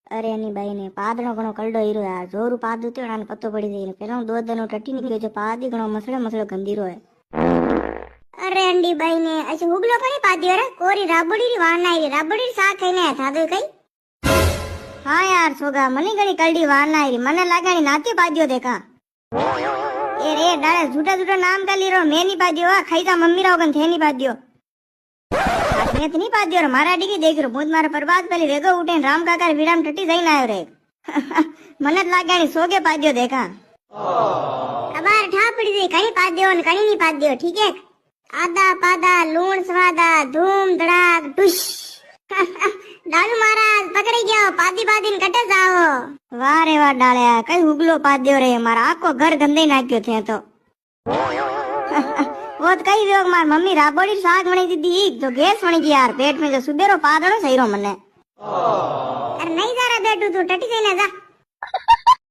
અરે એની બાઈ ને પાદનો ઘણો કલડો હીરો યાર જોરું પાદ ઉત્યો આને પત્તો પડી જાય પેલો દોધનો ટટી નીકળ્યો છે પાદી ઘણો મસળે મસળે ગંદીરો હે અરે અંડી બાઈ ને અચ્છા હુગલો કઈ પાદ્યો રે કોરી રાબડી વાનાઈ રાબડી સા ખાઈને થાદો કઈ હા યાર સોગા મને ઘણી કલડી વાનાઈ મને લાગાણી નાતી પાદ્યો દેખા એ રે ડાળે જૂઠા જૂઠા નામ કાલી રો મેની પાદ્યો આ ખાઈતા મમ્મી રાવ ગન થેની પાદ્યો મેં તો નહીં પાદ્યો રે મારા ડીકી દેખ રો ભૂત મારા પરબાદ પેલી વેગો ઉઠે રામ કાકા વિરામ ટટી જઈને આવ્યો રે મને જ લાગાણી સોગે પાદ્યો દેખા અબાર ઠાપડી દે કઈ પાદ્યો ને કઈ ની પાદ્યો ઠીક હે આદા પાદા લૂણ સ્વાદા ધૂમ ધડાક ટુશ ડાલુ મહારાજ પકડી ગયો પાદી પાદીને કટે જાઓ વાહ રે વાહ ડાળ્યા કઈ હુગલો પાદ્યો રે મારા આખો ઘર ગંદાઈ નાખ્યો છે તો वो कई योग मार मम्मी राबोड़ी साग बनी दीदी तो गैस बनी गई यार पेट में जो सुबेरो पादड़ो सही रो मने अरे नहीं जा रहा बेटू तू टटी जाने जा